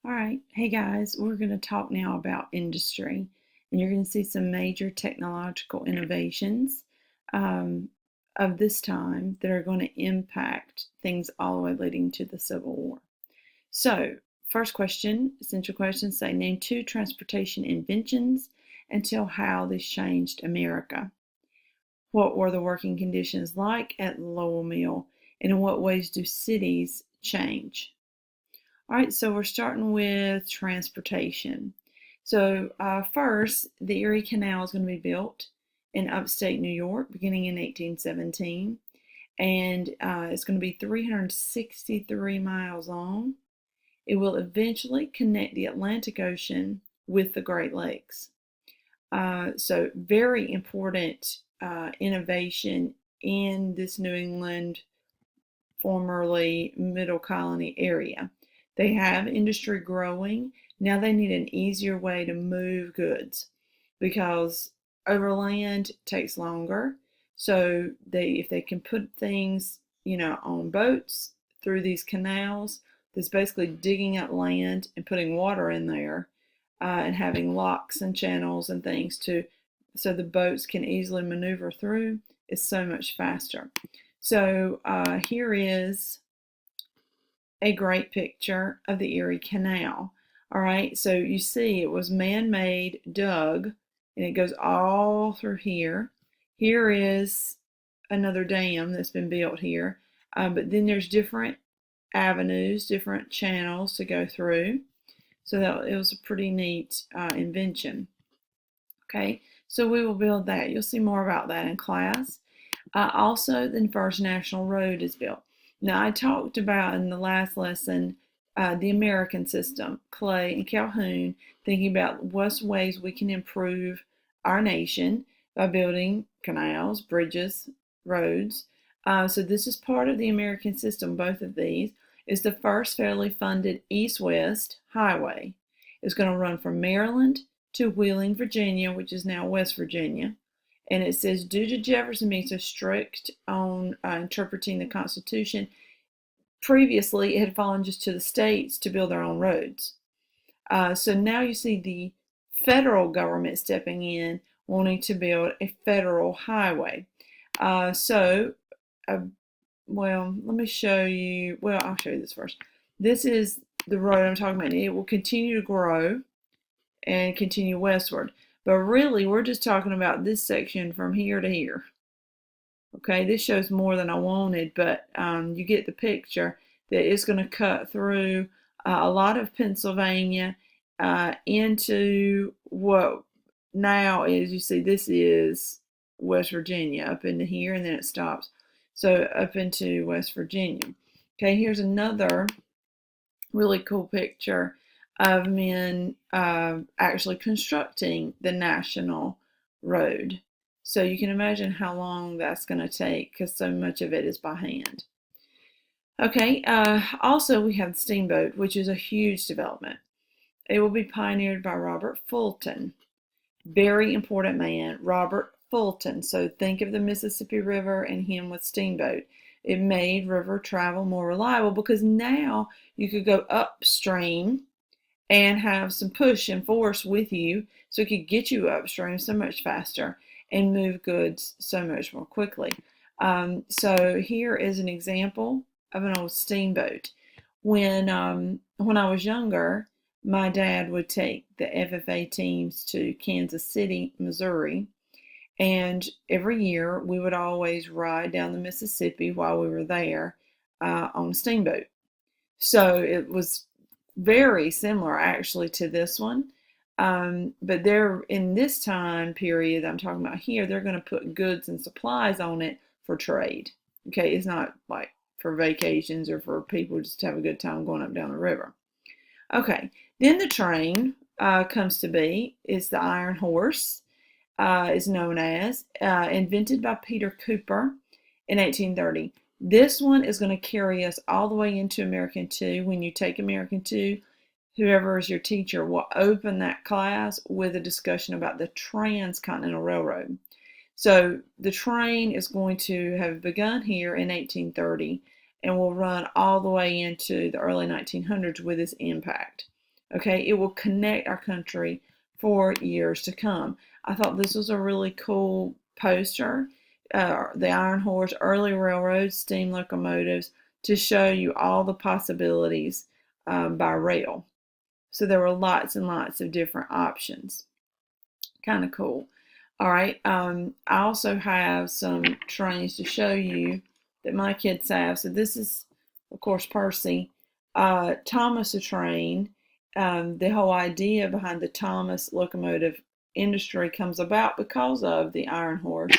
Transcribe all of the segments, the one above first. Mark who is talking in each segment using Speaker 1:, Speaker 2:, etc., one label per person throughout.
Speaker 1: All right. Hey guys, we're going to talk now about industry, and you're going to see some major technological innovations um, of this time that are going to impact things all the way leading to the Civil War. So, first question, essential question, say name two transportation inventions and tell how this changed America. What were the working conditions like at Lowell Mill, and in what ways do cities change? All right, so we're starting with transportation. So first, the Erie Canal is going to be built in upstate New York beginning in 1817, and it's going to be 363 miles long. It will eventually connect the Atlantic Ocean with the Great Lakes. So very important innovation in this New England, formerly Middle Colony area. They have industry growing. Now they need an easier way to move goods because overland takes longer. So if they can put things, on boats through these canals, that's basically digging up land and putting water in there, and having locks and channels and things so the boats can easily maneuver through, is so much faster. So here is a great picture of the Erie Canal. All right, so you see it was man-made, dug, and it goes all through here. Here is another dam that's been built here, but then there's different avenues, different channels to go through. So that it was a pretty neat invention. Okay, so we will build that. You'll see more about that in class. Also, the First National Road is built. Now, I talked about in the last lesson the American system, Clay and Calhoun, thinking about what ways we can improve our nation by building canals, bridges, roads. So this is part of the American system. Both of these is the first federally funded east-west highway. It's going to run from Maryland to Wheeling, Virginia, which is now West Virginia. And it says, due to Jefferson being so strict on interpreting the Constitution, previously it had fallen just to the states to build their own roads. So now you see the federal government stepping in, wanting to build a federal highway. Well, let me show you. Well, I'll show you this first. This is the road I'm talking about. It will continue to grow and continue westward. But really, we're just talking about this section from here to here. Okay, this shows more than I wanted, but you get the picture that it's going to cut through a lot of Pennsylvania into what now is, you see, this is West Virginia up into here, and then it stops. So up into West Virginia. Okay, here's another really cool picture of men actually constructing the national road. So you can imagine how long that's going to take because so much of it is by hand. Okay, also we have the steamboat, which is a huge development. It will be pioneered by Robert Fulton. Very important man, Robert Fulton. So think of the Mississippi River and him with steamboat. It made river travel more reliable because now you could go upstream and have some push and force with you so it could get you upstream so much faster and move goods so much more quickly. So here is an example of an old steamboat. When I was younger, my dad would take the FFA teams to Kansas City, Missouri, and every year we would always ride down the Mississippi while we were there on a steamboat. So it was very similar actually to this one. But they're in this time period I'm talking about here, they're going to put goods and supplies on it for trade. Okay, it's not like for vacations or for people just to have a good time going up down the river. Okay, then the train comes to be. It's the Iron Horse, is known as, invented by Peter Cooper in 1830. This one is going to carry us all the way into American 2. When you take American 2, whoever is your teacher will open that class with a discussion about the Transcontinental Railroad. So the train is going to have begun here in 1830 and will run all the way into the early 1900s with its impact. Okay, it will connect our country for years to come. I thought this was a really cool poster. The Iron Horse, early railroads, steam locomotives, to show you all the possibilities by rail. So there were lots and lots of different options. Kind of cool. All right. I also have some trains to show you that my kids have. So this is, of course, Percy. Thomas a train. The whole idea behind the Thomas locomotive industry comes about because of the Iron Horse.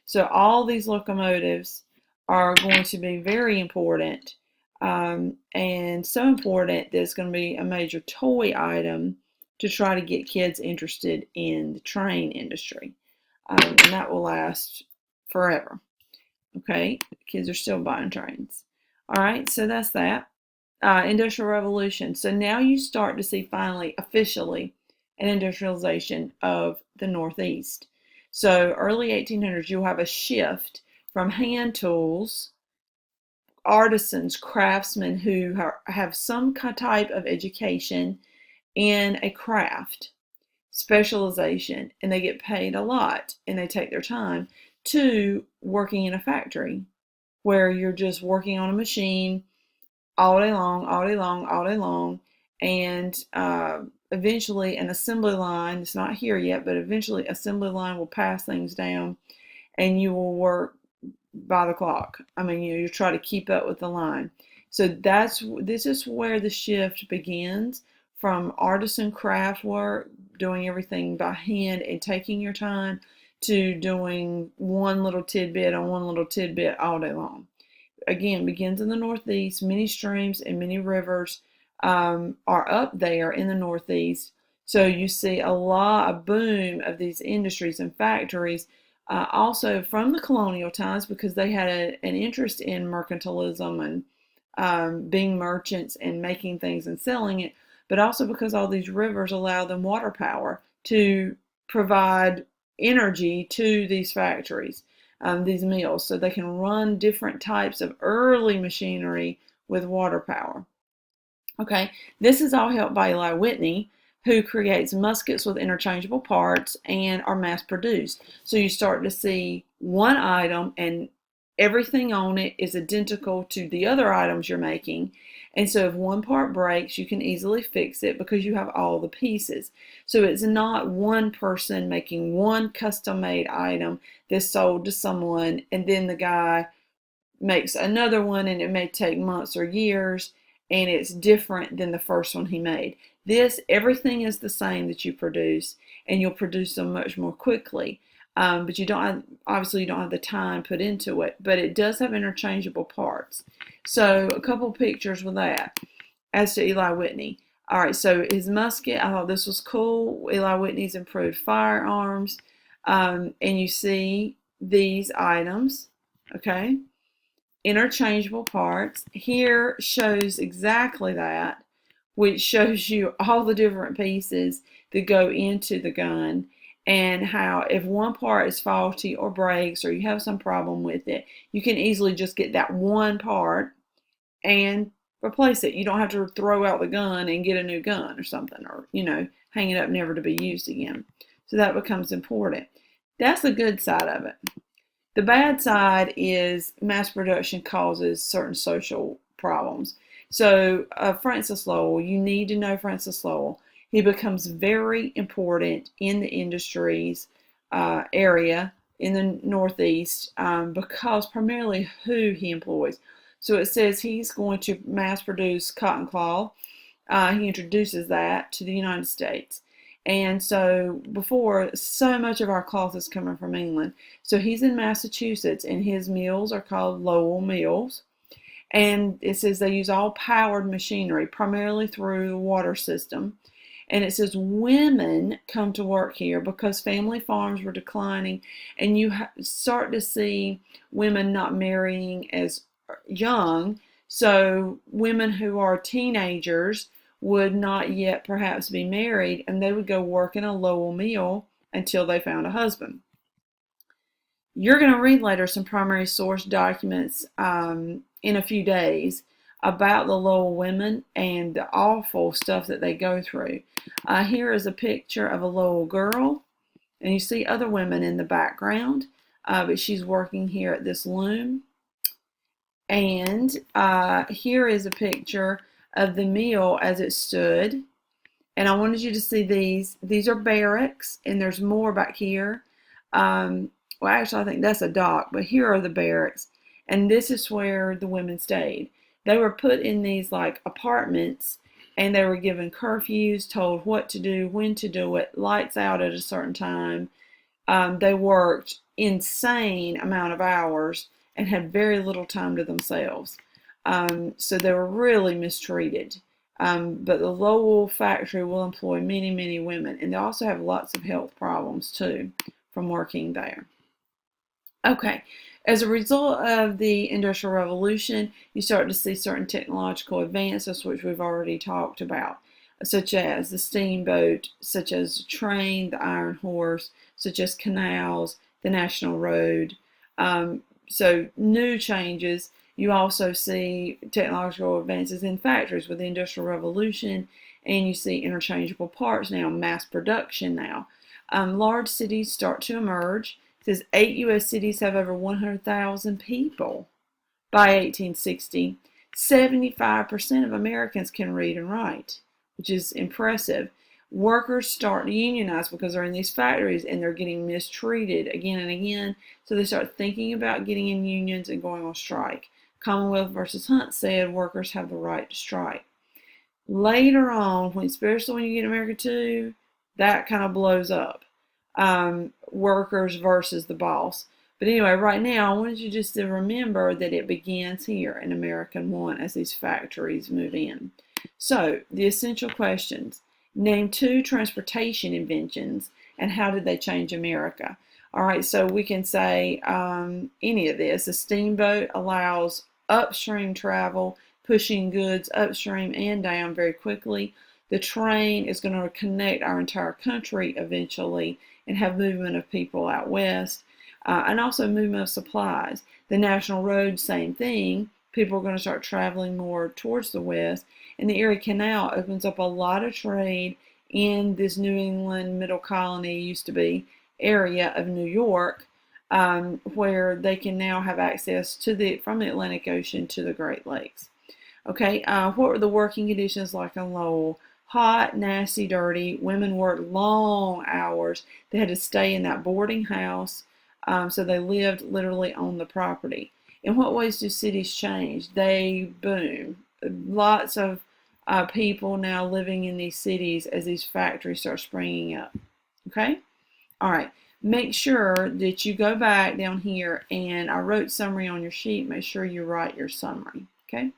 Speaker 1: So all these locomotives are going to be very important, and so important that it's going to be a major toy item to try to get kids interested in the train industry. And that will last forever. Okay, kids are still buying trains. All right, so that's that. Industrial Revolution. So now you start to see finally, officially, an industrialization of the Northeast. So early 1800s, you'll have a shift from hand tools, artisans, craftsmen who have some type of education in a craft, specialization, and they get paid a lot and they take their time, to working in a factory where you're just working on a machine all day long, all day long, all day long, and eventually an assembly line, it's not here yet, but eventually assembly line will pass things down and you will work by the clock. I mean, you try to keep up with the line. So this is where the shift begins, from artisan craft work, doing everything by hand and taking your time, to doing one little tidbit on one little tidbit all day long. Again, begins in the Northeast. Many streams and many rivers are up there in the Northeast. So you see a boom of these industries and factories, also from the colonial times, because they had an interest in mercantilism and being merchants and making things and selling it, but also because all these rivers allow them water power to provide energy to these factories, these mills, so they can run different types of early machinery with water power. Okay, this is all helped by Eli Whitney, who creates muskets with interchangeable parts and are mass produced. So you start to see one item and everything on it is identical to the other items you're making. And so if one part breaks, you can easily fix it because you have all the pieces. So it's not one person making one custom made item that's sold to someone, and then the guy makes another one and it may take months or years and it's different than the first one he made. Everything is the same that you produce, and you'll produce them much more quickly. But obviously you don't have the time put into it, but it does have interchangeable parts. So a couple pictures with that as to Eli Whitney. All right, so his musket, I thought this was cool. Eli Whitney's improved firearms. And you see these items, okay? Interchangeable parts. Here shows exactly that, which shows you all the different pieces that go into the gun, and how if one part is faulty or breaks or you have some problem with it, you can easily just get that one part and replace it. You don't have to throw out the gun and get a new gun or something, or hang it up never to be used again. So that becomes important. That's the good side of it. The bad side is mass production causes certain social problems. So Francis Lowell, you need to know Francis Lowell. He becomes very important in the industries area in the Northeast, because primarily who he employs. So it says he's going to mass produce cotton cloth. He introduces that to the United States. And so before, so much of our cloth is coming from England. So he's in Massachusetts, and his mills are called Lowell Mills. And it says they use all powered machinery, primarily through the water system. And it says women come to work here because family farms were declining, and you start to see women not marrying as young. So women who are teenagers would not yet perhaps be married, and they would go work in a Lowell mill until they found a husband. You're going to read later some primary source documents in a few days about the Lowell women and the awful stuff that they go through. Here is a picture of a Lowell girl, and you see other women in the background, but she's working here at this loom. And here is a picture of the mill as it stood. And I wanted you to see these. These are barracks, and there's more back here. Well, actually, I think that's a dock, but here are the barracks. And this is where the women stayed. They were put in these like apartments, and they were given curfews, told what to do, when to do it, lights out at a certain time. They worked insane amount of hours and had very little time to themselves. So they were really mistreated. But the Lowell factory will employ many, many women, and they also have lots of health problems too from working there. Okay, as a result of the Industrial Revolution, you start to see certain technological advances, which we've already talked about, such as the steamboat, such as the train, the iron horse, such as canals, the national road. So new changes. You also see technological advances in factories with the Industrial Revolution, and you see interchangeable parts now, mass production now. Large cities start to emerge. It says 8 U.S. cities have over 100,000 people by 1860. 75% of Americans can read and write, which is impressive. Workers start to unionize because they're in these factories and they're getting mistreated again and again. So they start thinking about getting in unions and going on strike. Commonwealth versus Hunt said workers have the right to strike. Later on, especially when you get America II, that kind of blows up. Workers versus the boss. But anyway, right now, I wanted you just to remember that it begins here in American I as these factories move in. So, the essential questions. Name 2 transportation inventions, and how did they change America? All right, so we can say any of this. A steamboat allows upstream travel, pushing goods upstream and down very quickly. The train is going to connect our entire country eventually and have movement of people out west, and also movement of supplies. The national road, same thing. People are going to start traveling more towards the west, and the Erie Canal opens up a lot of trade in this New England middle colony used to be area of New York, where they can now have access to from the Atlantic Ocean to the Great Lakes. Okay, what were the working conditions like in Lowell? Hot, nasty, dirty. Women worked long hours. They had to stay in that boarding house, so they lived literally on the property. In what ways do cities change? They boom. Lots of people now living in these cities as these factories start springing up. Okay? All right. Make sure that you go back down here, and I wrote summary on your sheet. Make sure you write your summary. Okay?